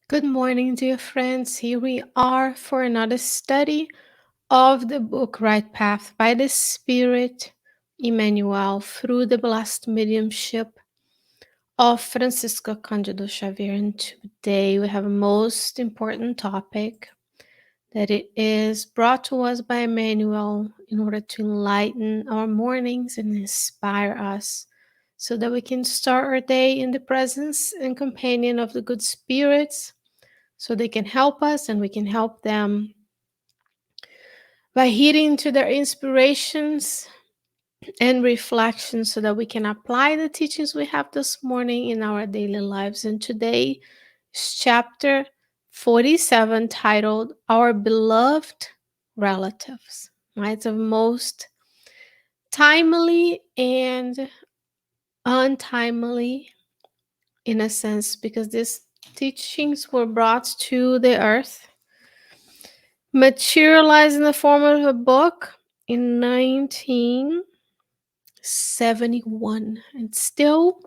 Good morning, dear friends. Here we are for another study of the book Right Path by the Spirit, Emmanuel, through the blessed mediumship of Francisco Candido Xavier. And today we have a most important topic that it is brought to us by Emmanuel in order to enlighten our mornings and inspire us so that we can start our day in the presence and companion of the good spirits so they can help us and we can help them by heeding to their inspirations and reflections so that we can apply the teachings we have this morning in our daily lives. And today is chapter 47 titled Our Beloved Relatives. Right? It's a most timely and untimely in a sense because these teachings were brought to the earth, materialized in the form of a book in 1971 and still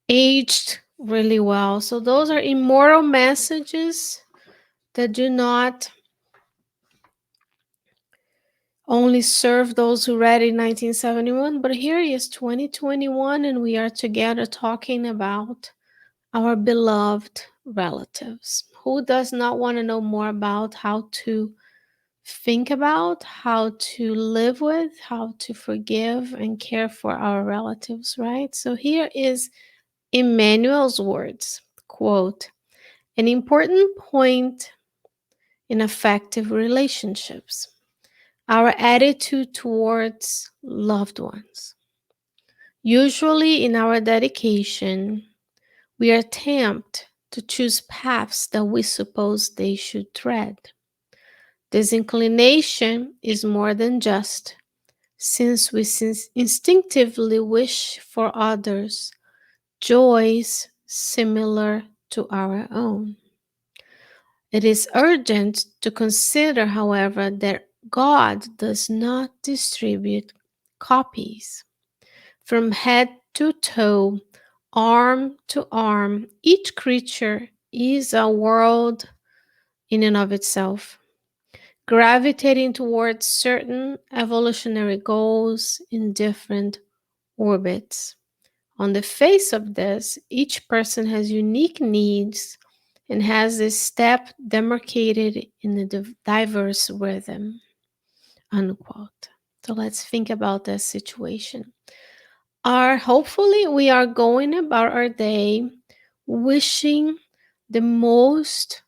aged really well. So those are immortal messages that do not only serve those who read in 1971, but here is 2021 and we are together talking about our beloved relatives. Who does not want to know more about how to think about, how to live with, how to forgive and care for our relatives, right? So here is Emmanuel's words, quote, an important point in effective relationships, our attitude towards loved ones. Usually in our dedication, we are tempted to choose paths that we suppose they should tread. This inclination is more than just, since we instinctively wish for others joys similar to our own. It is urgent to consider, however, that God does not distribute copies. From head to toe, arm to arm, each creature is a world in and of itself, gravitating towards certain evolutionary goals in different orbits. On the face of this, each person has unique needs and has a step demarcated in a diverse rhythm. Unquote. So let's think about this situation. Hopefully we are going about our day wishing the most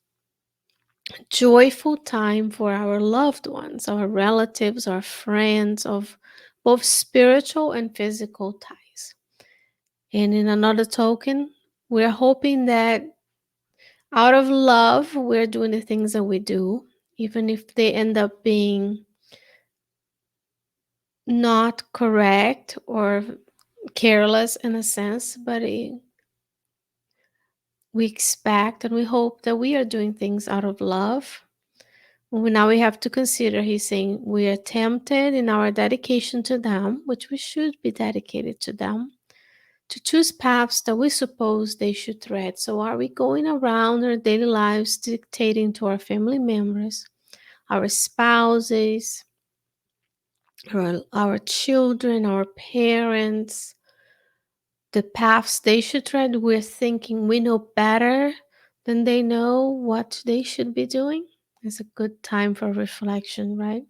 joyful time for our loved ones, our relatives, our friends of both spiritual and physical ties. And in another token, we're hoping that out of love, we're doing the things that we do, even if they end up being not correct or careless in a sense, but we expect and we hope that we are doing things out of love. Now we have to consider, he's saying, we are tempted in our dedication to them, which we should be dedicated to them, to choose paths that we suppose they should tread. So are we going around our daily lives dictating to our family members, our spouses, our children, our parents, the paths they should tread? We're thinking we know better than they know what they should be doing. It's a good time for reflection, right?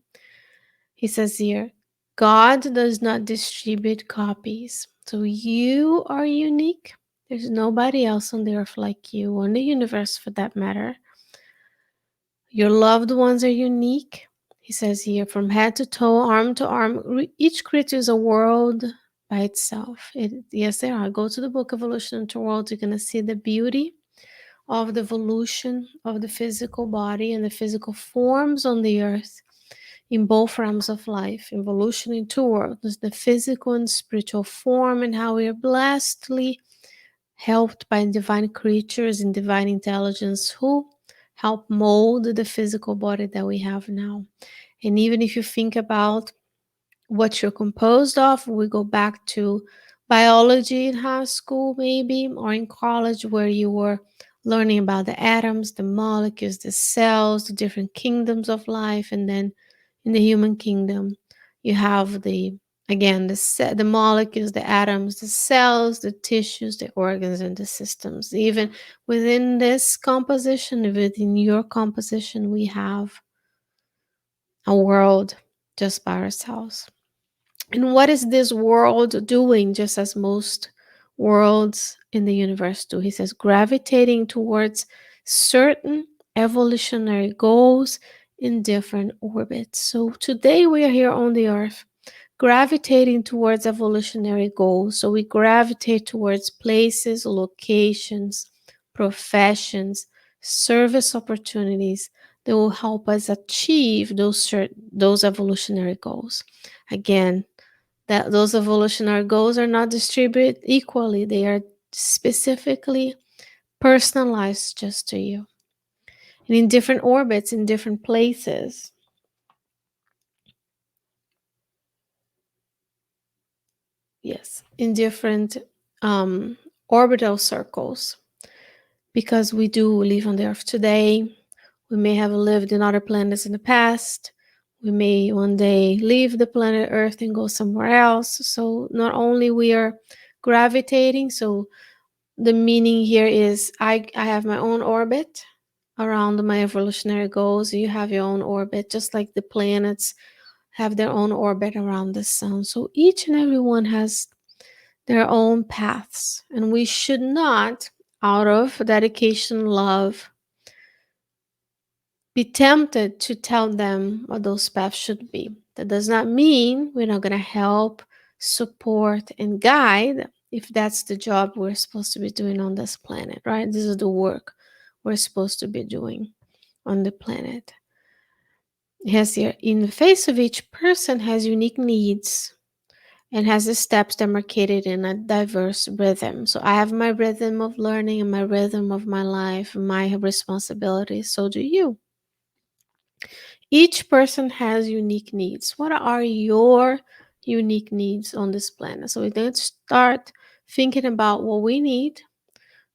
He says here, God does not distribute copies. So you are unique. There's nobody else on the earth like you, or in the universe for that matter. Your loved ones are unique. He says here, from head to toe, arm to arm, each creature is a world by itself. Yes, they are. Go to the book Evolution into Worlds. You're going to see the beauty of the evolution of the physical body and the physical forms on the earth in both realms of life. Evolution in two worlds, the physical and spiritual form, and how we are blessedly helped by divine creatures and divine intelligence who help mold the physical body that we have now. And even if you think about what you're composed of, we go back to biology in high school maybe, or in college where you were learning about the atoms, the molecules, the cells, the different kingdoms of life. And then in the human kingdom, you have the molecules, the atoms, the cells, the tissues, the organs, and the systems. Even within this composition, within your composition, we have a world just by ourselves. And what is this world doing, just as most worlds in the universe do? He says, gravitating towards certain evolutionary goals in different orbits. So today we are here on the earth, gravitating towards evolutionary goals. So we gravitate towards places, locations, professions, service opportunities that will help us achieve those evolutionary goals. Again, that those evolutionary goals are not distributed equally. They are specifically personalized just to you. And in different orbits, in different places. Yes, in different um, orbital circles. Because we do live on the earth today. We may have lived in other planets in the past. We may one day leave the planet Earth and go somewhere else. So not only we are gravitating, so the meaning here is I have my own orbit around my evolutionary goals. You have your own orbit, just like the planets have their own orbit around the sun. So each and every one has their own paths, and we should not, out of dedication, love, be tempted to tell them what those paths should be. That does not mean we're not going to help, support, and guide if that's the job we're supposed to be doing on this planet, right? This is the work we're supposed to be doing on the planet. Yes, here, in the face of each person has unique needs and has the steps demarcated in a diverse rhythm. So I have my rhythm of learning and my rhythm of my life, my responsibilities. So do you. Each person has unique needs. What are your unique needs on this planet? So we need to start thinking about what we need,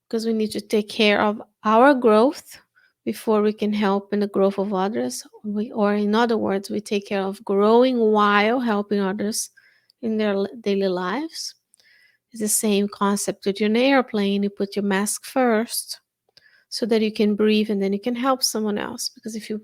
because we need to take care of our growth before we can help in the growth of others. Or in other words, we take care of growing while helping others in their daily lives. It's the same concept with your airplane. You put your mask first so that you can breathe and then you can help someone else. Because if you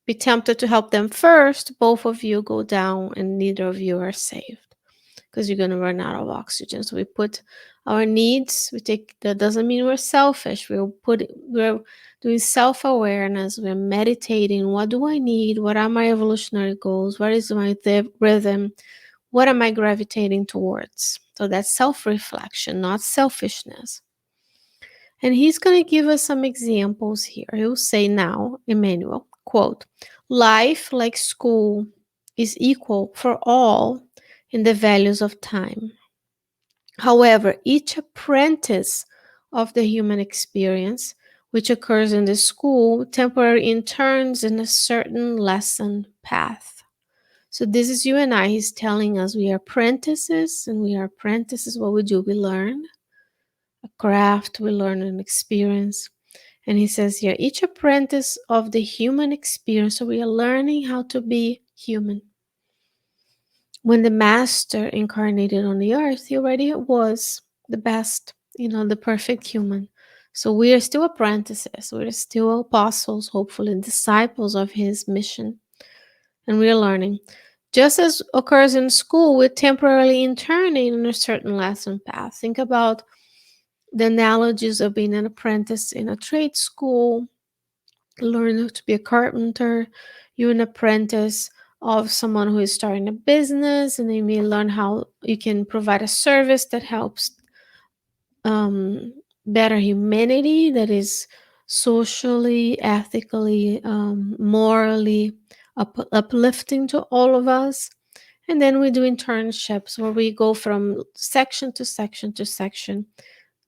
be tempted to help them first, both of you go down and neither of you are saved, because you're going to run out of oxygen. So we put our needs, we take, that doesn't mean we're selfish. We're doing self-awareness. We're meditating. What do I need? What are my evolutionary goals? What is my rhythm? What am I gravitating towards? So that's self-reflection, not selfishness. And he's going to give us some examples here. He'll say now, Emmanuel, quote, life, like school, is equal for all in the values of time. However, each apprentice of the human experience, which occurs in the school, temporarily interns in a certain lesson path. So this is you and I. He's telling us we are apprentices, and we are apprentices. What we do, we learn a craft, we learn an experience. And he says here, each apprentice of the human experience, so we are learning how to be human. When the master incarnated on the earth, he already was the best, the perfect human. So we are still apprentices, we are still apostles, hopefully disciples of his mission. And we are learning. Just as occurs in school, we're temporarily interning in a certain lesson path. Think about the analogies of being an apprentice in a trade school. Learn to be a carpenter. You're an apprentice of someone who is starting a business, and you may learn how you can provide a service that helps better humanity, that is socially, ethically, morally uplifting to all of us. And then we do internships where we go from section to section to section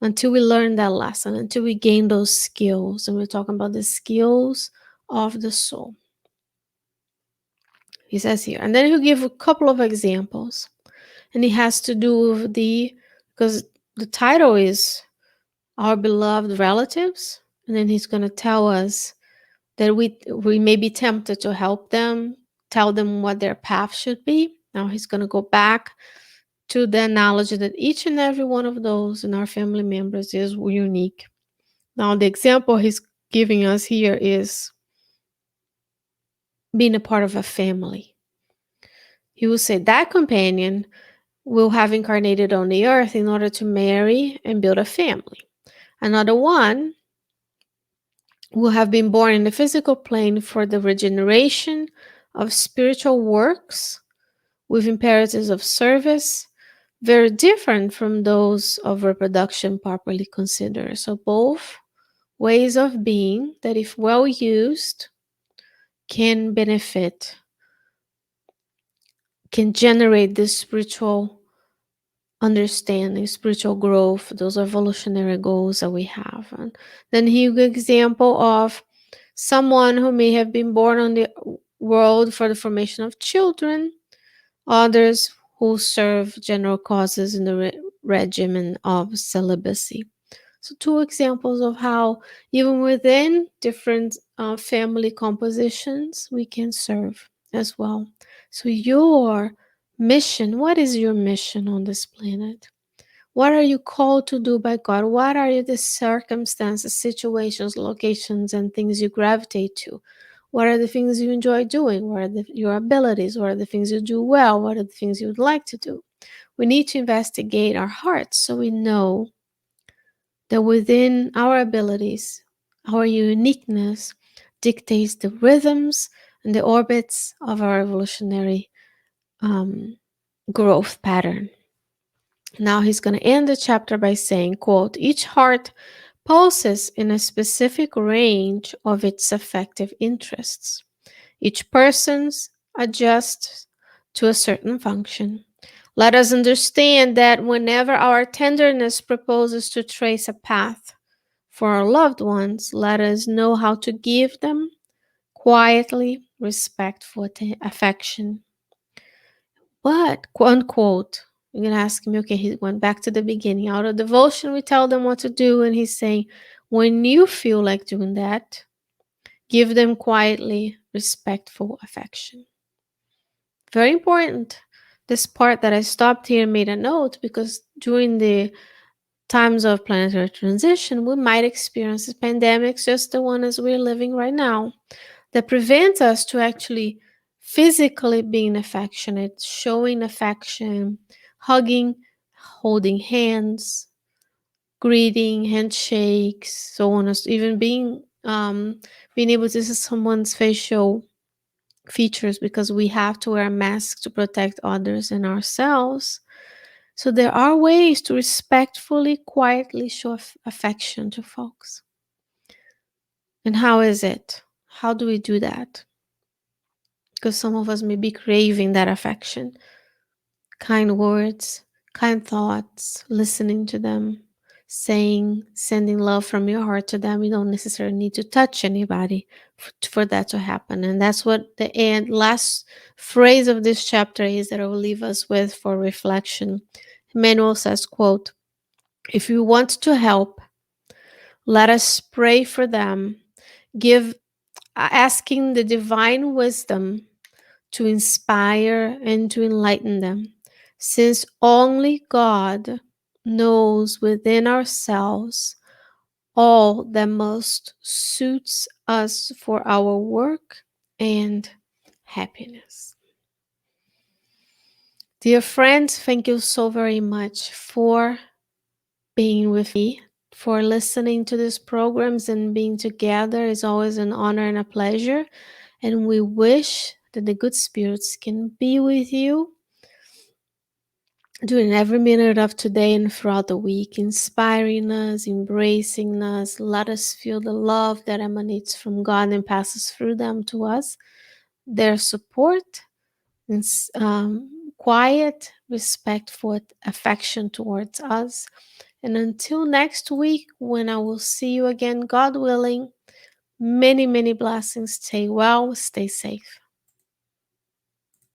until we learn that lesson, until we gain those skills. And we're talking about the skills of the soul. He says here. And then he'll give a couple of examples. And it has to do with because the title is our beloved relatives, and then he's going to tell us that we may be tempted to help them, tell them what their path should be. Now he's going to go back to the analogy that each and every one of those in our family members is unique. Now the example he's giving us here is being a part of a family. He will say that companion will have incarnated on the earth in order to marry and build a family. Another one will have been born in the physical plane for the regeneration of spiritual works with imperatives of service, very different from those of reproduction properly considered. So both ways of being that, if well used, can benefit, can generate this spiritual understanding, spiritual growth, those evolutionary goals that we have. And then he gives example of someone who may have been born on the world for the formation of children, others who serve general causes in the regimen of celibacy. So two examples of how even within different family compositions, we can serve as well. So your mission, what is your mission on this planet? What are you called to do by God? What are the circumstances, situations, locations, and things you gravitate to? What are the things you enjoy doing? What are your abilities? What are the things you do well? What are the things you would like to do? We need to investigate our hearts so we know that within our abilities, our uniqueness dictates the rhythms and the orbits of our evolutionary growth pattern. Now he's going to end the chapter by saying, quote, each heart pulses in a specific range of its affective interests. Each person's adjusts to a certain function. Let us understand that whenever our tenderness proposes to trace a path for our loved ones, let us know how to give them quietly respectful affection. But, quote unquote, you're going to ask me, okay, he went back to the beginning. Out of devotion, we tell them what to do. And he's saying, when you feel like doing that, give them quietly respectful affection. Very important. This part that I stopped here and made a note, because during the times of planetary transition, we might experience pandemics, just the one as we're living right now, that prevent us to actually physically being affectionate, showing affection, hugging, holding hands, greeting, handshakes, so on, even being able to see someone's facial features, because we have to wear a mask to protect others and ourselves. So there are ways to respectfully, quietly show affection to folks. And how is it? How do we do that? Because some of us may be craving that affection. Kind words, kind thoughts, listening to them, sending love from your heart to them. You don't necessarily need to touch anybody for that to happen. And that's what the last phrase of this chapter is, that I will leave us with for reflection. Emmanuel says, quote, if you want to help, let us pray for them, asking the divine wisdom to inspire and to enlighten them, since only God knows within ourselves all that most suits us for our work and happiness. Dear friends, thank you so very much for being with me, for listening to these programs, and being together is always an honor and a pleasure. And we wish that the good spirits can be with you during every minute of today and throughout the week, inspiring us, embracing us. Let us feel the love that emanates from God and passes through them to us, their support, and quiet, respectful affection towards us. And until next week, when I will see you again, God willing, many, many blessings. Stay well, stay safe.